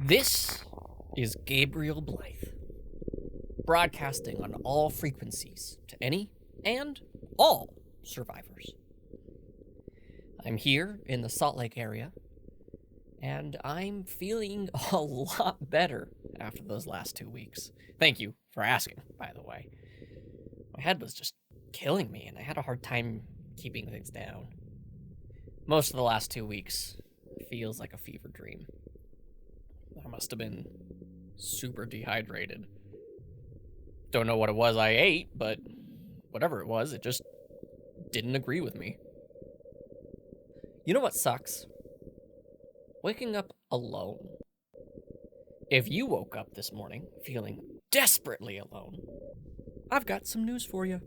This is Gabriel Blythe, broadcasting on all frequencies to any and all survivors. I'm here in the Salt Lake area, and I'm feeling a lot better after those last 2 weeks. Thank you for asking, by the way. My head was just killing me, and I had a hard time keeping things down. Most of the last 2 weeks feels like a fever dream. I must have been super dehydrated. Don't know what it was I ate, but whatever it was, it just didn't agree with me. You know what sucks? Waking up alone. If you woke up this morning feeling desperately alone, I've got some news for you.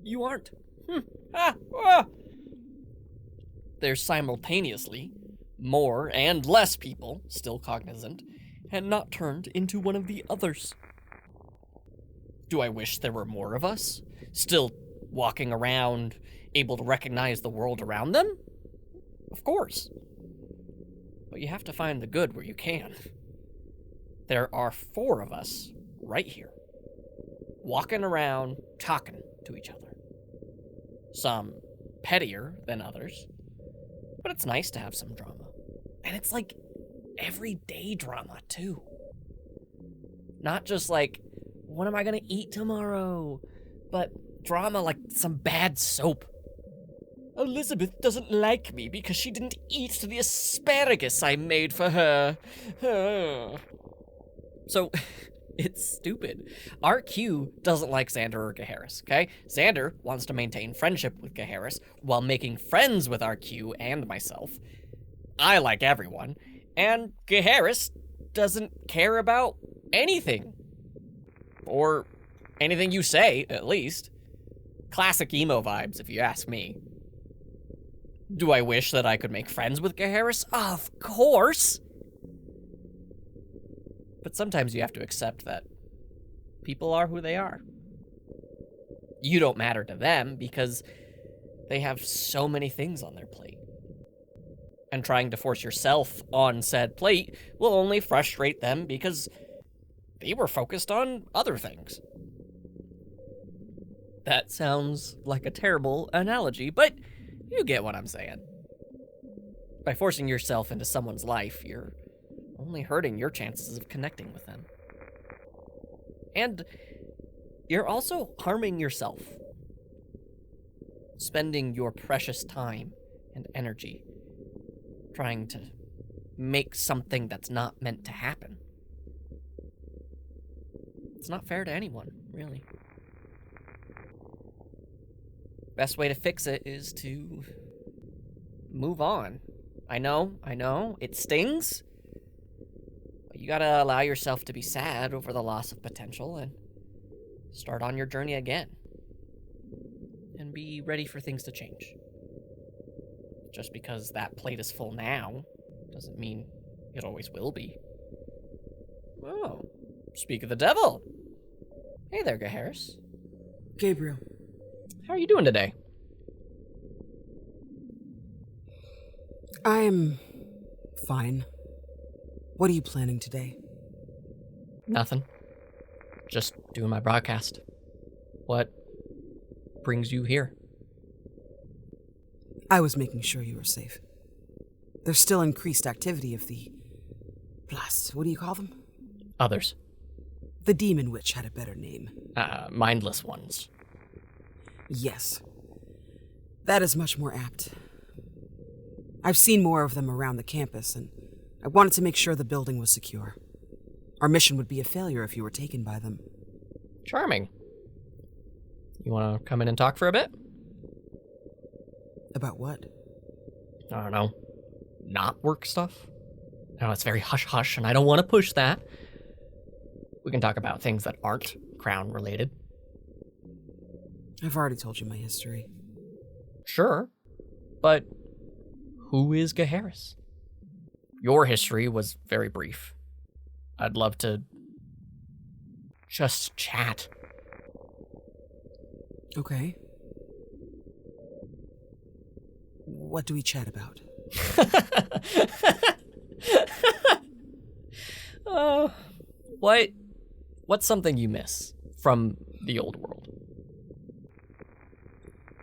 You aren't. There's simultaneously more and less people still cognizant and not turned into one of the others. Do I wish there were more of us still walking around, able to recognize the world around them? Of course. But you have to find the good where you can. There are 4 of us right here, walking around, talking to each other. Some pettier than others, but it's nice to have some drama. And it's like everyday drama, too. Not just like, what am I gonna eat tomorrow? But drama like some bad soap. Elizabeth doesn't like me because she didn't eat the asparagus I made for her. So, it's stupid. RQ doesn't like Xander or Geharis, okay? Xander wants to maintain friendship with Geharis while making friends with RQ and myself. I like everyone, and Geharis doesn't care about anything. Or anything you say, at least. Classic emo vibes, if you ask me. Do I wish that I could make friends with Geharis? Of course! But sometimes you have to accept that people are who they are. You don't matter to them because they have so many things on their plate. And trying to force yourself on said plate will only frustrate them because they were focused on other things. That sounds like a terrible analogy, but you get what I'm saying. By forcing yourself into someone's life, you're only hurting your chances of connecting with them. And you're also harming yourself. Spending your precious time and energy trying to make something that's not meant to happen. It's not fair to anyone, really. Best way to fix it is to move on. I know, it stings. But you gotta allow yourself to be sad over the loss of potential and start on your journey again. And be ready for things to change. Just because that plate is full now doesn't mean it always will be. Oh, speak of the devil. Hey there, Geharis. Gabriel. How are you doing today? I am fine. What are you planning today? Nothing. Just doing my broadcast. What brings you here? I was making sure you were safe. There's still increased activity of the blast. What do you call them? Others. The demon witch had a better name. Mindless ones. Yes. That is much more apt. I've seen more of them around the campus, and I wanted to make sure the building was secure. Our mission would be a failure if you were taken by them. Charming. You want to come in and talk for a bit? About what? I don't know. Not work stuff? I know it's very hush-hush, and I don't want to push that. We can talk about things that aren't crown-related. I've already told you my history. Sure, but who is Geharis? Your history was very brief. I'd love to just chat. Okay. What do we chat about? What's something you miss from the old world?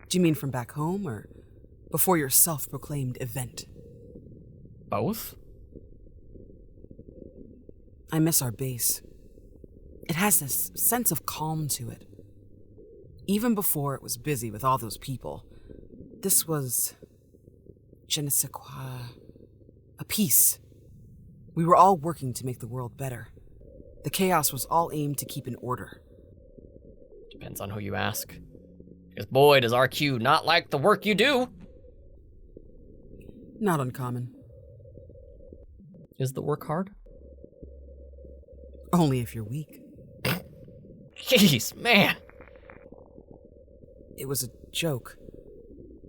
Do you mean from back home or before your self-proclaimed event? Both? I miss our base. It has this sense of calm to it. Even before it was busy with all those people, this was je ne sais quoi, a peace. We were all working to make the world better. The chaos was all aimed to keep in order. Depends on who you ask. Because boy, does RQ not like the work you do. Not uncommon. Is the work hard? Only if you're weak. Jeez, man. It was a joke.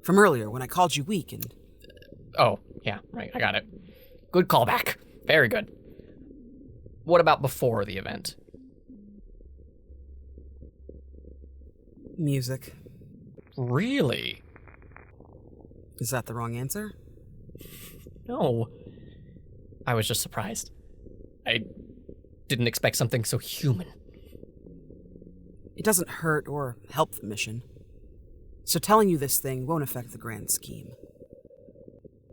From earlier when I called you weak and... Oh, yeah, right, I got it. Good callback. Very good. What about before the event? Music. Really? Is that the wrong answer? No. I was just surprised. I didn't expect something so human. It doesn't hurt or help the mission. So telling you this thing won't affect the grand scheme.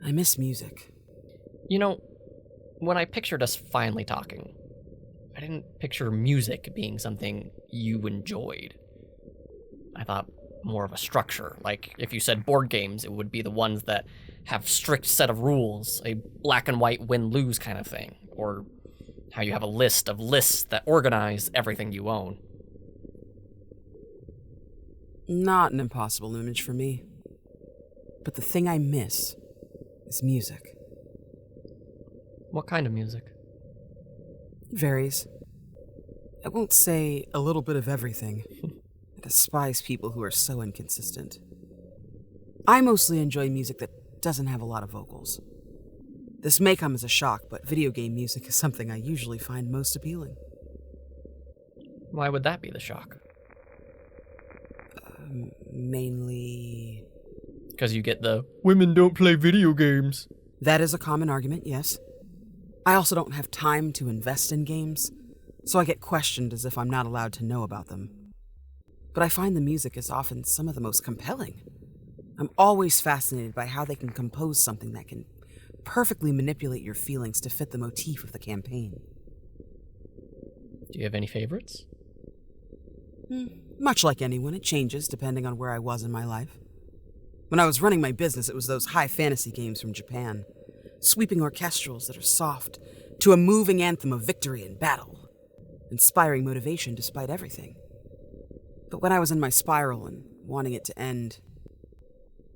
I miss music. You know, when I pictured us finally talking, I didn't picture music being something you enjoyed. I thought more of a structure, like if you said board games, it would be the ones that have strict set of rules, a black and white win-lose kind of thing, or how you have a list of lists that organize everything you own. Not an impossible image for me. But the thing I miss is music. What kind of music? It varies. I won't say a little bit of everything. I despise people who are so inconsistent. I mostly enjoy music that doesn't have a lot of vocals. This may come as a shock, but video game music is something I usually find most appealing. Why would that be the shock? Mainly... Because you get the, women don't play video games. That is a common argument, yes. I also don't have time to invest in games, so I get questioned as if I'm not allowed to know about them. But I find the music is often some of the most compelling. I'm always fascinated by how they can compose something that can perfectly manipulate your feelings to fit the motif of the campaign. Do you have any favorites? Much like anyone, it changes depending on where I was in my life. When I was running my business, it was those high fantasy games from Japan, sweeping orchestrals that are soft, to a moving anthem of victory and battle, inspiring motivation despite everything. But when I was in my spiral and wanting it to end,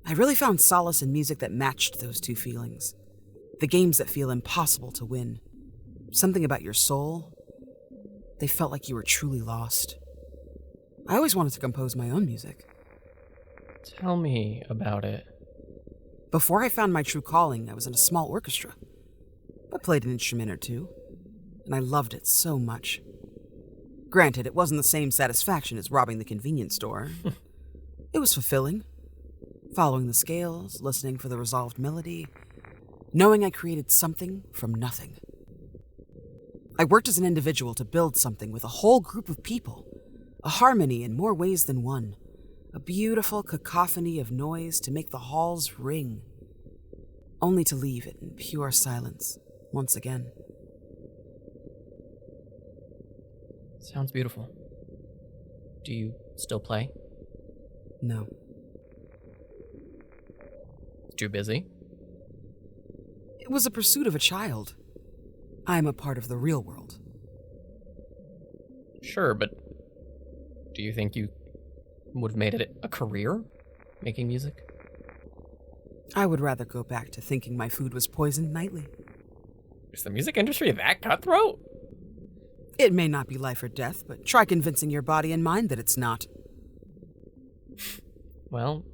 I really found solace in music that matched those two feelings. The games that feel impossible to win. Something about your soul. They felt like you were truly lost. I always wanted to compose my own music. Tell me about it. Before I found my true calling, I was in a small orchestra. I played an instrument or two, and I loved it so much. Granted, it wasn't the same satisfaction as robbing the convenience store. It was fulfilling. Following the scales, listening for the resolved melody, knowing I created something from nothing. I worked as an individual to build something with a whole group of people. A harmony in more ways than one. A beautiful cacophony of noise to make the halls ring. Only to leave it in pure silence once again. Sounds beautiful. Do you still play? No. Too busy? It was a pursuit of a child. I'm a part of the real world. Sure, but do you think you would have made it a career, making music? I would rather go back to thinking my food was poisoned nightly. Is the music industry that cutthroat? It may not be life or death, but try convincing your body and mind that it's not. Well,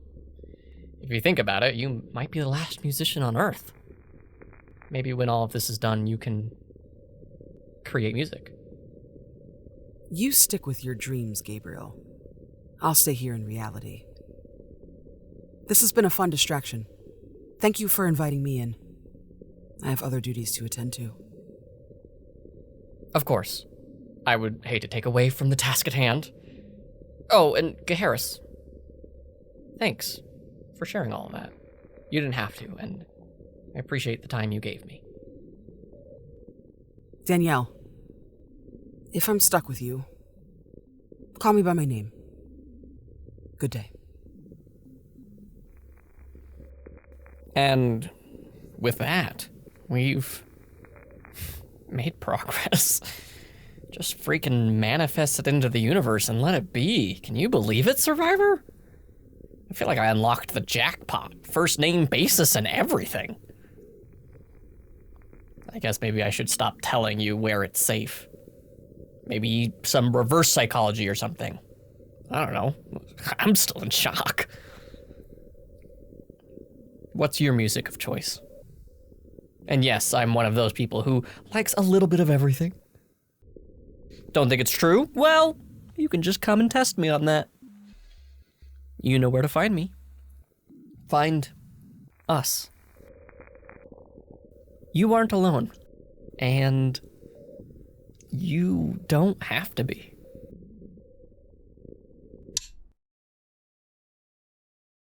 if you think about it, you might be the last musician on Earth. Maybe when all of this is done, you can create music. You stick with your dreams, Gabriel. I'll stay here in reality. This has been a fun distraction. Thank you for inviting me in. I have other duties to attend to. Of course. I would hate to take away from the task at hand. Oh, and Geharis, thanks for sharing all of that. You didn't have to, and I appreciate the time you gave me. Danielle, if I'm stuck with you, call me by my name. Good day. And with that, we've made progress. Just freaking manifest it into the universe and let it be. Can you believe it, Survivor? I feel like I unlocked the jackpot. First name basis and everything. I guess maybe I should stop telling you where it's safe. Maybe some reverse psychology or something. I don't know. I'm still in shock. What's your music of choice? And yes, I'm one of those people who likes a little bit of everything. Don't think it's true? Well, you can just come and test me on that. You know where to find me. Find us. You aren't alone. And you don't have to be.